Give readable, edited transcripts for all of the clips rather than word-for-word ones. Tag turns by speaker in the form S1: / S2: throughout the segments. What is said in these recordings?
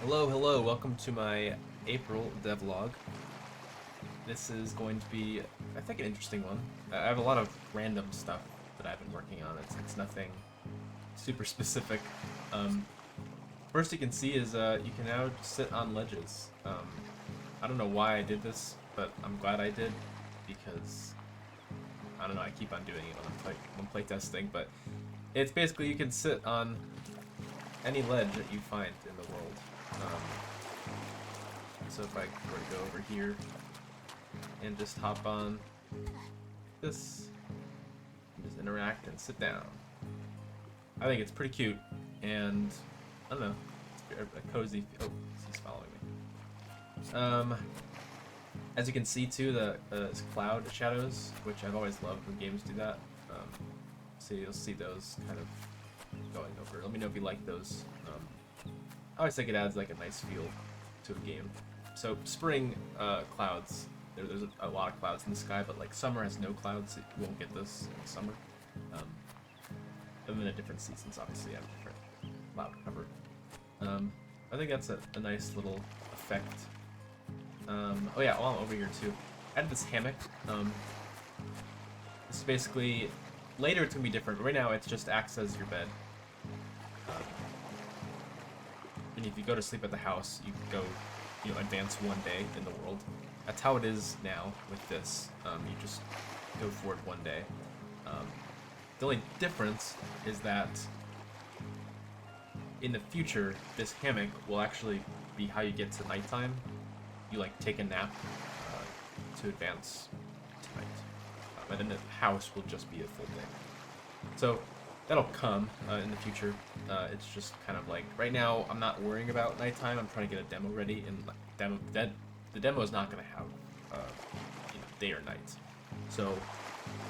S1: Hello, welcome to my April devlog. This is going to be, I think, an interesting one. I have a lot of random stuff that I've been working on. It's nothing super specific. First you can see is you can now sit on ledges. I don't know why I did this, but I'm glad I did, because, I don't know, I keep on doing it when play testing, but it's basically you can sit on any ledge that you find in the world. So if I were to go over here and just hop on this, just interact and sit down. I think it's pretty cute, and I don't know, it's a cozy. Oh, he's following me. As you can see too, the cloud shadows, which I've always loved when games do that. So you'll see those kind of going over. Let me know if you like those. I always think it adds like a nice feel to a game. So spring clouds, there's a lot of clouds in the sky, but like summer has no clouds, so you won't get this in summer. And then at different seasons, obviously, have different cloud cover. I think that's a nice little effect. Oh yeah, while I'm over here too, I added this hammock. This is basically, later it's gonna be different, but right now it just acts as your bed. And if you go to sleep at the house, you go, advance one day in the world. That's how it is now with this. You just go forward one day. The only difference is that in the future, this hammock will actually be how you get to nighttime. You like take a nap to advance to night, and then the house will just be a full day. So that'll come in the future. It's just kind of like, right now I'm not worrying about nighttime. I'm trying to get a demo ready, and the demo is not going to have day or night. So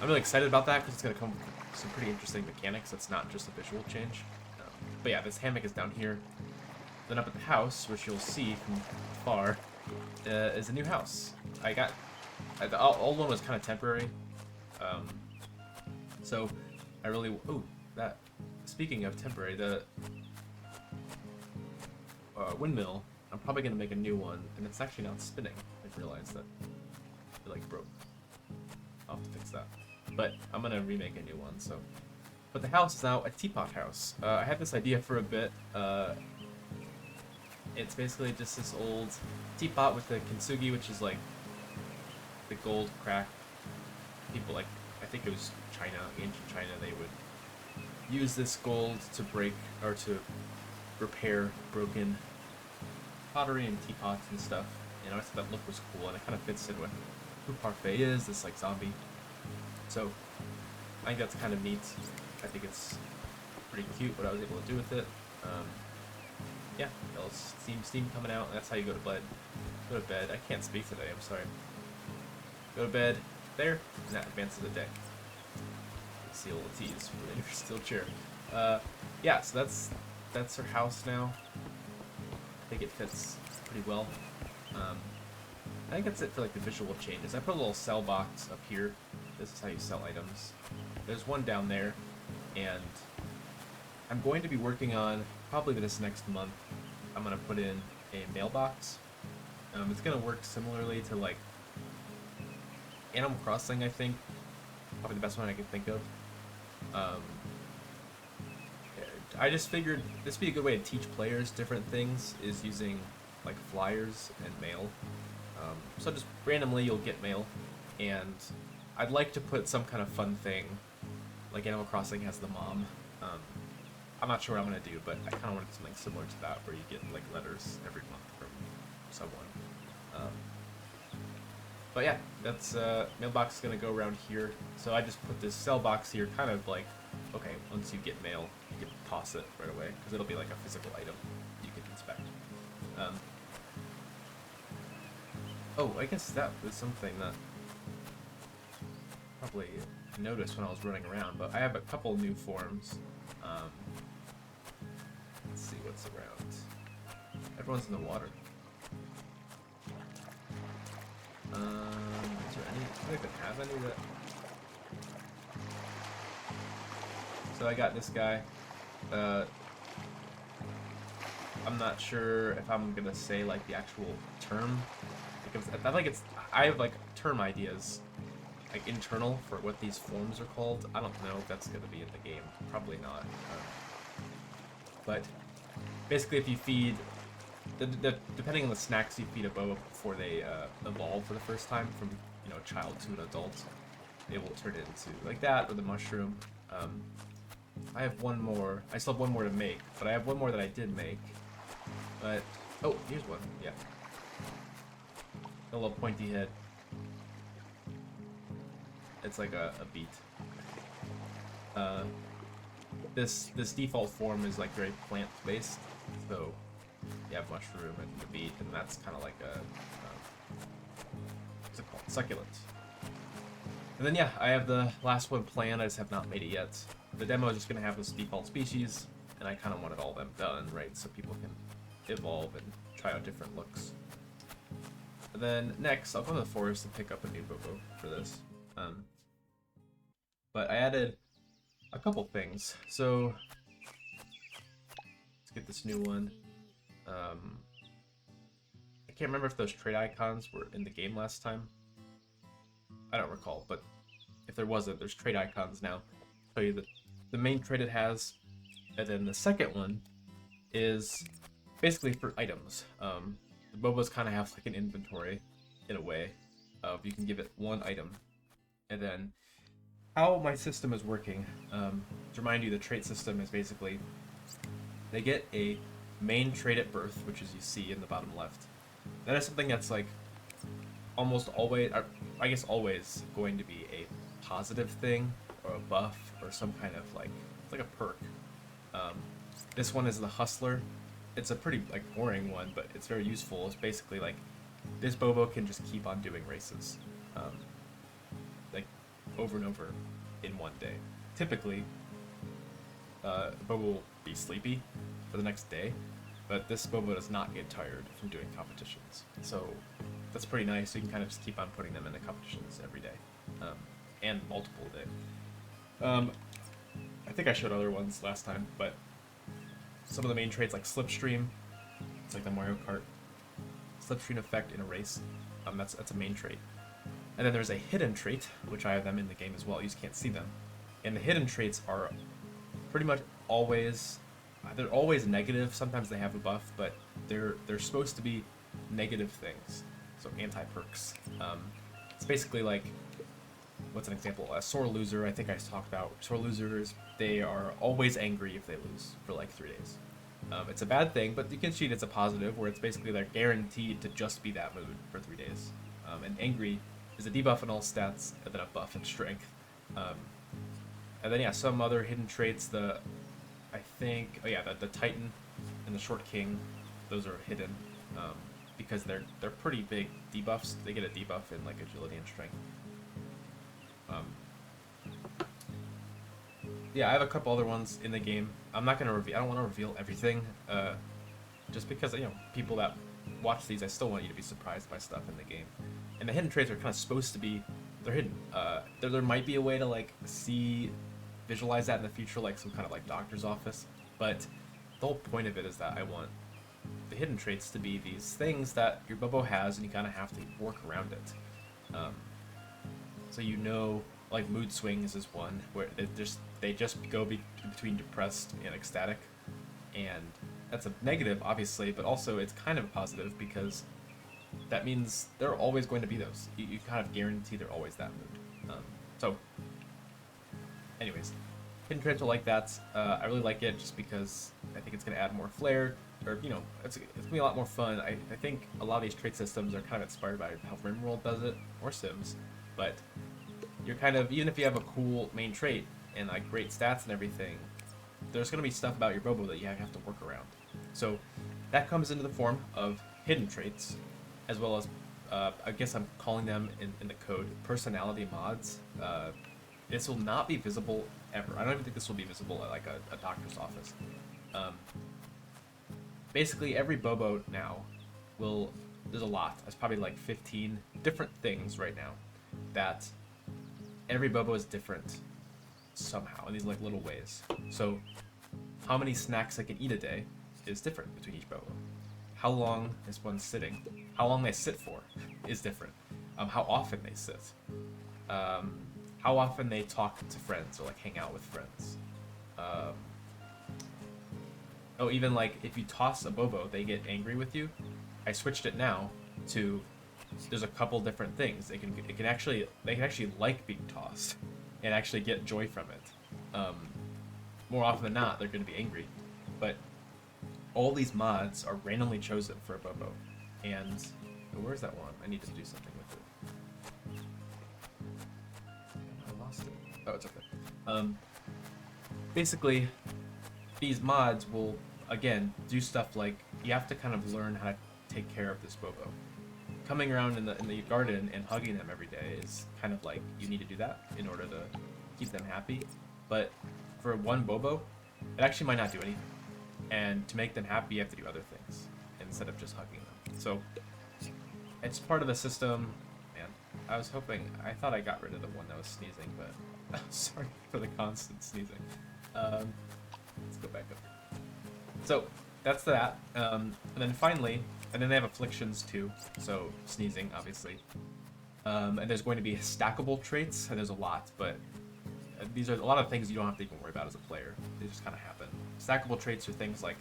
S1: I'm really excited about that, because it's going to come with some pretty interesting mechanics. It's not just a visual change. But yeah, this hammock is down here. Then up at the house, which you'll see from far, is a new house. The old one was kind of temporary. So I really, speaking of temporary, the windmill, I'm probably going to make a new one, and it's actually not spinning. I realized that it like broke. I'll have to fix that. But I'm going to remake a new one, so. But the house is now a teapot house. I had this idea for a bit. It's basically just this old teapot with the kintsugi, which is like the gold crack. People like, I think it was China, ancient China, they would use this gold to break, or to repair broken pottery and teapots and stuff. I thought that look was cool, and it kind of fits in with who Parfait is, this like zombie. So I think that's kind of neat. I think it's pretty cute what I was able to do with it. Yeah, steam coming out. That's how you go to bed. Go to bed. I can't speak today. I'm sorry. Go to bed. There, and that advances the day. See a little tease from the steel chair. Yeah, so that's her house now. I think it fits pretty well. I think that's it for like the visual changes. I put a little sell box up here. This is how you sell items. There's one down there, and I'm going to be working on, probably this next month, I'm going to put in a mailbox. It's going to work similarly to like Animal Crossing, I think. Probably the best one I can think of. I just figured this would be a good way to teach players different things, is using like flyers and mail. So just randomly you'll get mail, and I'd like to put some kind of fun thing, like Animal Crossing has the mom. I'm not sure what I'm going to do, but I kind of want something similar to that, where you get like letters every month from someone. But yeah, that's mailbox is going to go around here. So I just put this sell box here, kind of like, okay, once you get mail, you can toss it right away, because it'll be like a physical item you can inspect. Oh, I guess that was something that probably noticed when I was running around, but I have a couple new forms. Let's see what's around. Everyone's in the water. Is there any? Do I even have any that? So I got this guy. I'm not sure if I'm gonna say like the actual term, because I think I have like term ideas, like internal for what these forms are called. I don't know if that's gonna be in the game. Probably not. But basically, if you feed, depending on the snacks you feed a bobo before they evolve for the first time from child to an adult, it will turn into like that or the mushroom. I have one more. I still have one more to make, but I have one more that I did make. But oh, here's one. Yeah, a little pointy head. It's like a beet. This default form is like very plant based, so you have mushroom and the beet, and that's kind of like a what's it called? Succulent. And then yeah, I have the last one planned. I just have not made it yet. The demo is just gonna have this default species, and I kind of wanted all of them done right so people can evolve and try out different looks. And then next, I'll go to the forest and pick up a new Bobo for this. But I added a couple things. So let's get this new one. I can't remember if those trade icons were in the game last time. I don't recall, but if there wasn't, there's trade icons now. I'll tell you the main trait it has, and then the second one is basically for items. The Bobos kind of have like an inventory in a way of you can give it one item, and then how my system is working. To remind you, the trait system is basically they get a main trait at birth, which is you see in the bottom left. That is something that's like almost always, or I guess always, going to be a positive thing or a buff or some kind of like it's like a perk. This one is the Hustler. It's a pretty like boring one, but it's very useful. It's basically like this Bobo can just keep on doing races, like over and over in one day. Typically, Bobo will be sleepy for the next day, but this Bobo does not get tired from doing competitions. So that's pretty nice. You can kind of just keep on putting them into competitions every day, and multiple a day. I think I showed other ones last time, but some of the main traits like Slipstream, it's like the Mario Kart Slipstream effect in a race. That's a main trait. And then there's a hidden trait, which I have them in the game as well. You just can't see them. And the hidden traits are pretty much always, they're always negative. Sometimes they have a buff, but they're supposed to be negative things. So anti-perks. It's basically like, what's an example? A sore loser, I think I talked about. Sore losers, they are always angry if they lose for like 3 days. It's a bad thing, but you can see it's a positive, where it's basically they're guaranteed to just be that mood for 3 days. And angry is a debuff in all stats, and then a buff in strength. And then yeah, some other hidden traits. The Titan and the Short King, those are hidden because they're pretty big debuffs. They get a debuff in like agility and strength. Yeah, I have a couple other ones in the game. I'm not gonna reveal. I don't want to reveal everything, just because people that watch these, I still want you to be surprised by stuff in the game. And the hidden traits are kind of supposed to be, they're hidden. There might be a way to like visualize that in the future, like some kind of like doctor's office. But the whole point of it is that I want the hidden traits to be these things that your Bobo has, and you kind of have to work around it. So like mood swings is one where they just go between depressed and ecstatic, and that's a negative, obviously, but also it's kind of a positive because that means they're always going to be those. You kind of guarantee they're always that mood. So, anyways, hidden traits are like that. I really like it just because I think it's going to add more flair, or it's going to be a lot more fun. I think a lot of these trait systems are kind of inspired by how RimWorld does it, or Sims, but you're kind of, even if you have a cool main trait and like great stats and everything, there's going to be stuff about your Bobo that you have to work around. So that comes into the form of hidden traits, as well as I guess I'm calling them in the code personality mods. This will not be visible ever. I don't even think this will be visible at like a doctor's office. Basically every Bobo now there's a lot. There's probably like 15 different things right now that every Bobo is different somehow in these like little ways. So how many snacks I can eat a day is different between each Bobo. How long is one sitting? How long they sit for is different. How often they sit. How often they talk to friends or like hang out with friends. Oh, even like if you toss a Bobo, they get angry with you. I switched it now to there's a couple different things. They can actually like being tossed and actually get joy from it. More often than not, they're going to be angry, but all these mods are randomly chosen for a Bobo. And oh, where's that one? I need to do something with it. I lost it. Oh, it's okay. Basically, these mods will again do stuff like you have to kind of learn how to take care of this Bobo. Coming around in the garden and hugging them every day is kind of like you need to do that in order to keep them happy. But for one Bobo, it actually might not do anything. And to make them happy, you have to do other things instead of just hugging them. So it's part of the system. Man, I thought I got rid of the one that was sneezing, but sorry for the constant sneezing. Let's go back up. So that's that. And then finally, and then they have afflictions too. So sneezing, obviously. And there's going to be stackable traits, and there's a lot, but these are a lot of things you don't have to even worry about as a player. They just kind of happen. Stackable traits are things like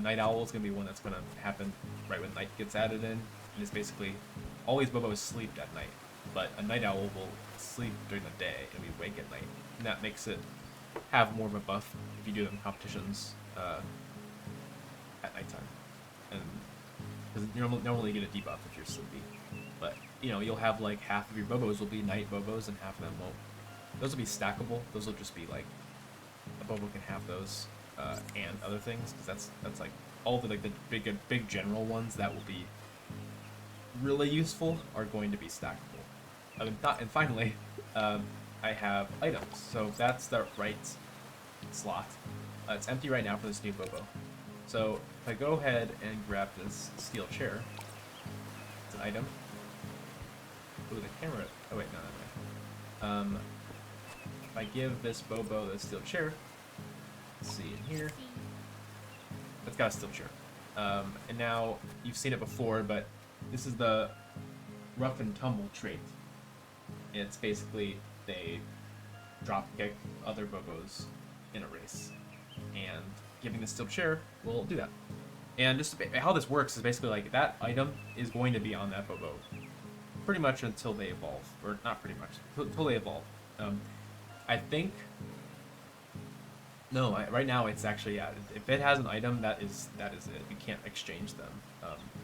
S1: Night Owl is going to be one that's going to happen right when night gets added in. And it's basically all these Bobos sleep at night, but a Night Owl will sleep during the day and be awake at night. And that makes it have more of a buff if you do them competitions at nighttime. And because normally you get a debuff if you're sleepy. But, you know, you'll have like half of your Bobos will be night Bobos and half of them won't. Those will be stackable. Those will just be like a Bobo can have those and other things, because that's like all the like the big general ones that will be really useful are going to be stackable. And finally, I have items. So that's the right slot. It's empty right now for this new Bobo. So if I go ahead and grab this steel chair, it's an item. Ooh, the camera. Oh wait, no. If I give this Bobo the steel chair, let's see in here, it's got a steel chair. And now you've seen it before, but this is the rough and tumble trait. It's basically they drop kick other Bobos in a race, and giving the steel chair will do that. And just how this works is basically like that item is going to be on that Bobo pretty much until they evolve, or not pretty much until they evolve. I think no. Right now it's actually if it has an item, that is it. You can't exchange them.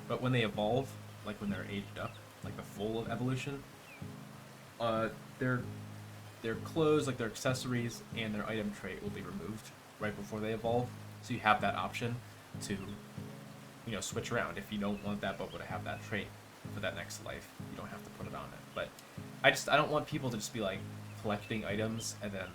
S1: But when they evolve, like when they're aged up, like the full evolution, their clothes, like their accessories and their item trait will be removed right before they evolve. So you have that option to, you know, switch around if you don't want that Bobo to have that trait for that next life. You don't have to put it on it. But I don't want people to just be like collecting items and then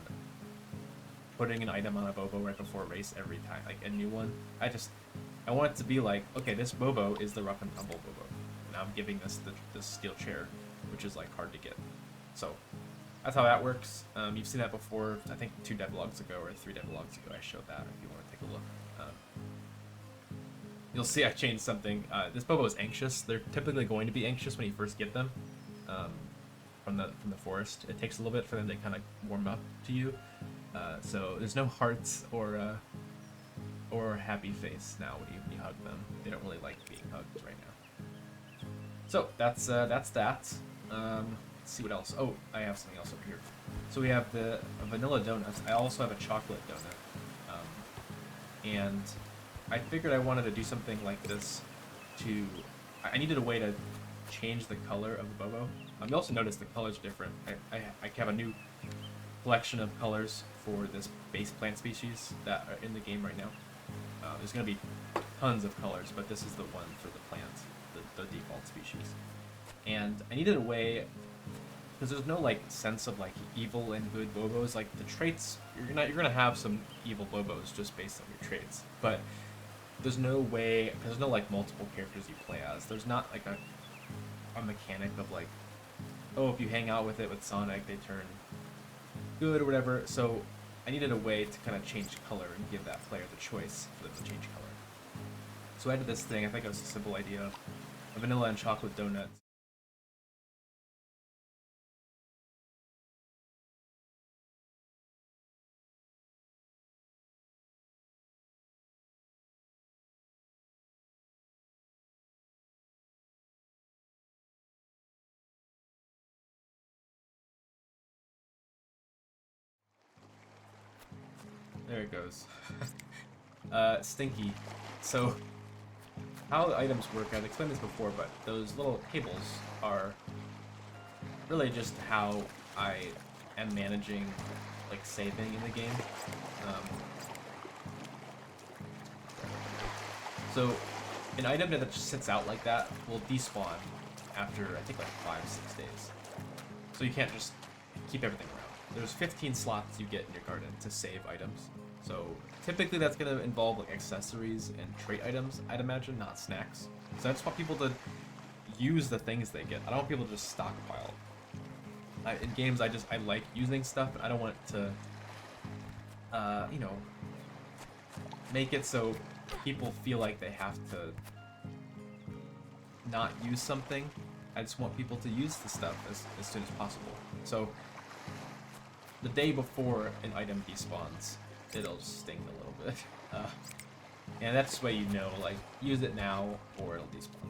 S1: putting an item on a Bobo right before a race every time, like a new one. I want it to be like, okay, this Bobo is the rough and tumble Bobo. Now I'm giving this this steel chair, which is like hard to get. So that's how that works. You've seen that before. I think 2 devlogs ago or 3 devlogs ago I showed that. If you want to take a look, you'll see I changed something. This Bobo is anxious. They're typically going to be anxious when you first get them. From the forest, it takes a little bit for them to kind of warm up to you. So there's no hearts or happy face now when you hug them. They don't really like being hugged right now. So that's that. Let's see what else. Oh, I have something else over here. So we have the vanilla donuts. I also have a chocolate donut, and I figured I wanted to do something like this. I needed a way to change the color of the Bobo. You also notice the colors different. I have a new collection of colors for this base plant species that are in the game right now. There's going to be tons of colors, but this is the one for the plant, the default species. And I needed a way, because there's no like sense of like evil and good Bobos. Like the traits, you're gonna have some evil Bobos just based on your traits, but there's no way, because there's no like multiple characters you play as. There's not like a mechanic of like, oh, if you hang out with Sonic, they turn good or whatever. So I needed a way to kind of change color and give that player the choice for them to change color. So I did this thing, I think it was a simple idea, a vanilla and chocolate donut. There it goes. Stinky. So, how the items work, I've explained this before, but those little tables are really just how I am managing, like, saving in the game. So, an item that just sits out like that will despawn after, I think, like 5-6 days. So you can't just keep everything around. There's 15 slots you get in your garden to save items. So typically that's going to involve like accessories and trait items, I'd imagine, not snacks. So I just want people to use the things they get. I don't want people to just stockpile. In games, I like using stuff, but I don't want it to, you know, make it so people feel like they have to not use something. I just want people to use the stuff as soon as possible. So the day before an item despawns, it'll sting a little bit. And that's the way you know, like, use it now or it'll despawn.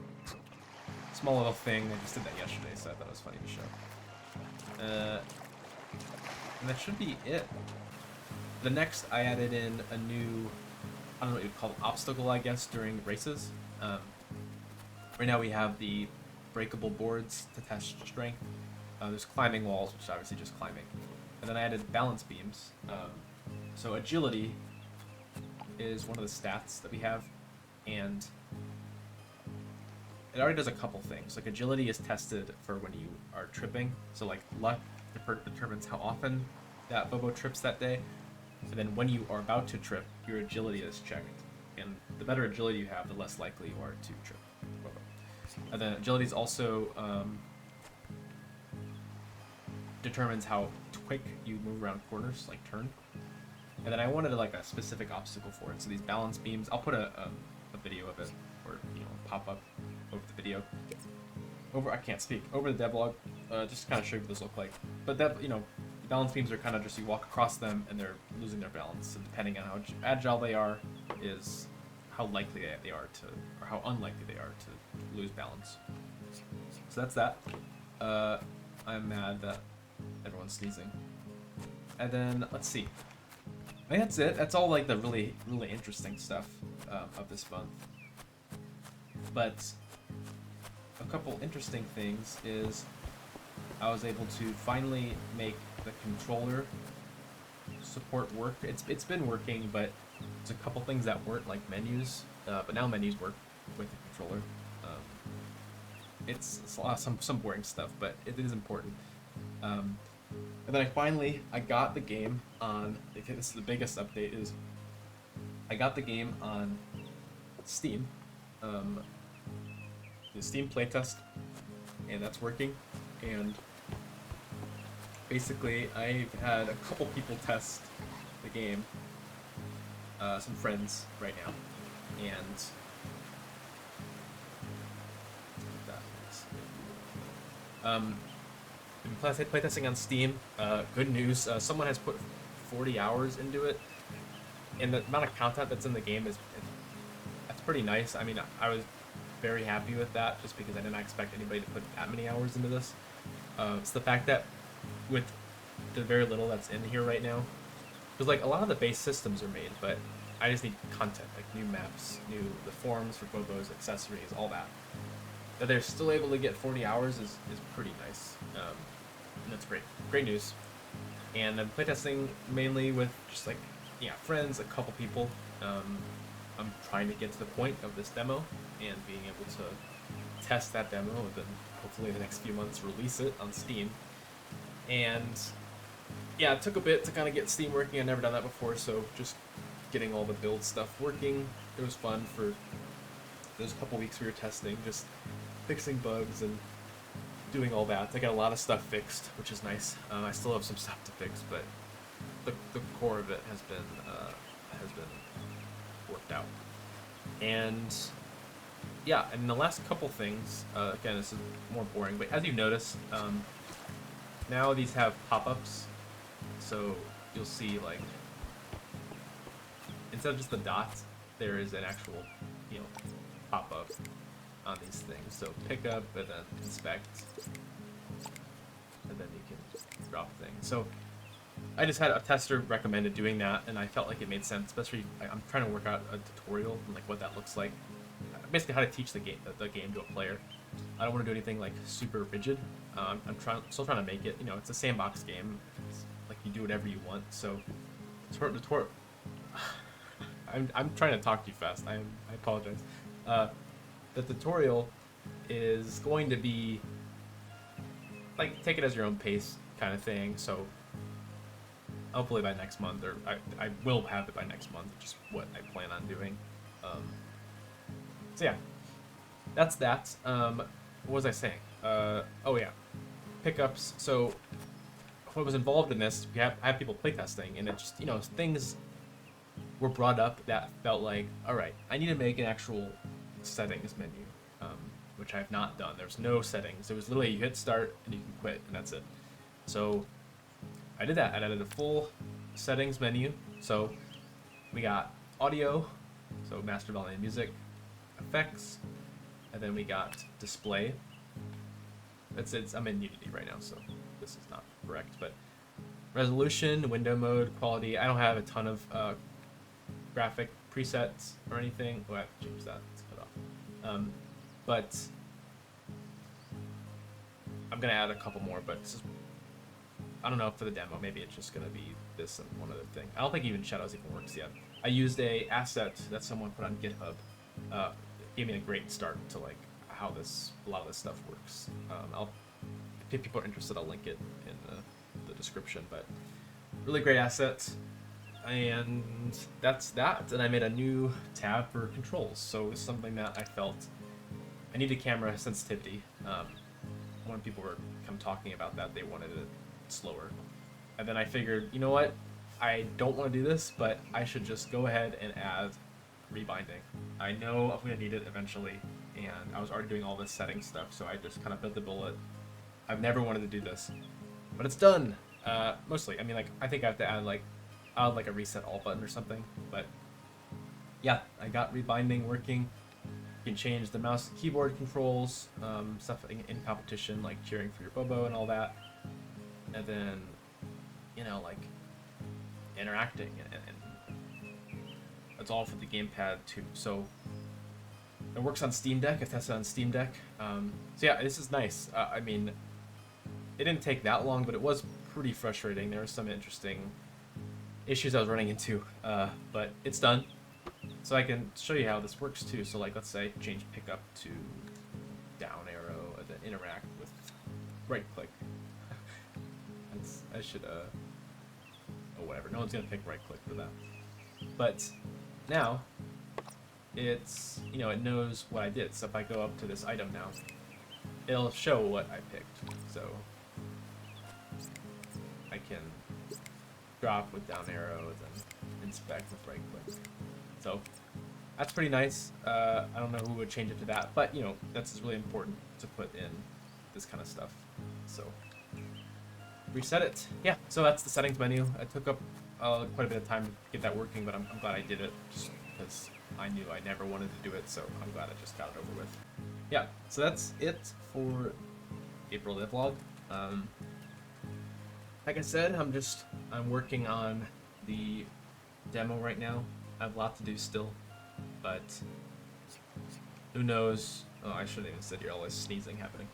S1: Small little thing, I just did that yesterday, so I thought it was funny to show. And that should be it. The next, I added in a new, I don't know what you'd call it, obstacle, I guess, during races. Right now we have the breakable boards to test strength. There's climbing walls, which is obviously just climbing. And then I added balance beams. So agility is one of the stats that we have, and it already does a couple things. Like agility is tested for when you are tripping. So like luck determines how often that Bobo trips that day. And then when you are about to trip, your agility is checked. And the better agility you have, the less likely you are to trip Bobo. And then agility is also determines how quick you move around corners, like turn. And then I wanted like a specific obstacle for it. So these balance beams, I'll put a video of it, or pop up over the video. I can't speak over the devlog. Just kind of show you what this look like. But that the balance beams are kind of just you walk across them and they're losing their balance, and depending on how agile they are, is how likely they are to, or how unlikely they are to lose balance. So that's that. I'm mad that everyone's sneezing. And then let's see. I think that's it. That's all like the really interesting stuff of this month. But a couple interesting things is I was able to finally make the controller support work. It's been working, but there's a couple things that weren't, like menus. But now menus work with the controller. It's a lot of some boring stuff, but it is important. And then I got the game on, this is the biggest update, is I got the game on Steam, the Steam playtest, and that's working. And basically I've had a couple people test the game, some friends right now, and playtesting on Steam. Good news. Someone has put 40 hours into it, and the amount of content that's in the game that's pretty nice. I mean, I was very happy with that, just because I did not expect anybody to put that many hours into this. It's the fact that with the very little that's in here right now, because like a lot of the base systems are made, but I just need content, like new maps, the forms for Bobos, accessories, all that. That they're still able to get 40 hours is pretty nice. And that's great news. And I'm playtesting mainly with just like friends, a couple people. I'm trying to get to the point of this demo and being able to test that demo, and then hopefully in the next few months release it on Steam. And yeah, it took a bit to kind of get Steam working. I've never done that before, so just getting all the build stuff working, it was fun. For those couple weeks we were testing, just fixing bugs and doing all that. I got a lot of stuff fixed, which is nice. I still have some stuff to fix, but the core of it has been worked out. And yeah, and the last couple things, again, this is more boring, but as you notice, now these have pop-ups, so you'll see, like, instead of just the dots, there is an actual, you know, pop-up on these things. So pick up and then inspect, and then you can drop things. So I just had a tester recommended doing that, and I felt like it made sense, especially I'm trying to work out a tutorial on like what that looks like. Basically how to teach the game to a player. I don't want to do anything like super rigid. I'm still trying to make it, you know, it's a sandbox game. It's like you do whatever you want. So tutorial. I'm trying to talk too fast. I apologize. The tutorial is going to be like take it as your own pace kind of thing. So hopefully by next month, or I will have it by next month, which is what I plan on doing. So yeah, that's that. What was I saying? Oh yeah, pickups. So what was involved in this? I have people playtesting, and it just, you know, things were brought up that felt like, all right, I need to make an actual settings menu, which I have not done. There's no settings. It was literally you hit start and you can quit, and that's it. So I did that. I added a full settings menu. So we got audio, so master volume music, effects, and then we got display. I'm in Unity right now, so this is not correct, but resolution, window mode, quality. I don't have a ton of graphic presets or anything. Oh, I have to change that. It's cut off. But I'm gonna add a couple more, but this is, I don't know for the demo. Maybe it's just gonna be this and one other thing. I don't think even shadows even works yet. I used a asset that someone put on GitHub. Gave me a great start to like how a lot of this stuff works. If people are interested, I'll link it in the description. But really great asset. And that's that. And I made a new tab for controls. So it's something that I felt I needed camera sensitivity. When people were talking about that, they wanted it slower. And then I figured, you know what? I don't want to do this, but I should just go ahead and add rebinding. I know I'm going to need it eventually, and I was already doing all this setting stuff, so I just kind of bit the bullet. I've never wanted to do this, but it's done. Mostly, I mean, like, I think I have to add like a reset all button or something, but yeah, I got rebinding working. You can change the mouse and keyboard controls, stuff in competition, like cheering for your Bobo and all that, and then, you know, like interacting, and it's all for the gamepad too. So it works on Steam Deck. I've tested on Steam Deck. So yeah, this is nice. I mean, it didn't take that long, but it was pretty frustrating. There were some interesting issues I was running into, but it's done. So I can show you how this works too. So like, let's say change pickup to down arrow and then interact with right click. I should oh whatever. No one's gonna pick right click for that. But now it's, you know, it knows what I did. So if I go up to this item now, it'll show what I picked. So I can drop with down arrow and then inspect with right click. So that's pretty nice. I don't know who would change it to that, but you know, that's really important to put in this kind of stuff. So reset it. Yeah, so that's the settings menu. It took up quite a bit of time to get that working, but I'm glad I did it just because I knew I never wanted to do it, so I'm glad I just got it over with. Yeah, so that's it for April Devlog. Like I said, I'm working on the demo right now. I have a lot to do still, but who knows? Oh, I shouldn't even sit here, all this sneezing happening.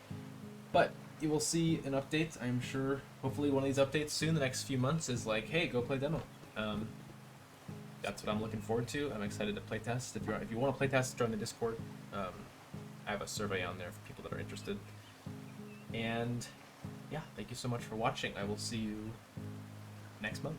S1: But you will see an update, I'm sure. Hopefully one of these updates soon, the next few months, is like, hey, go play demo. That's what I'm looking forward to. I'm excited to play test. If you want to play test, join the Discord. I have a survey on there for people that are interested. And yeah, thank you so much for watching. I will see you next month.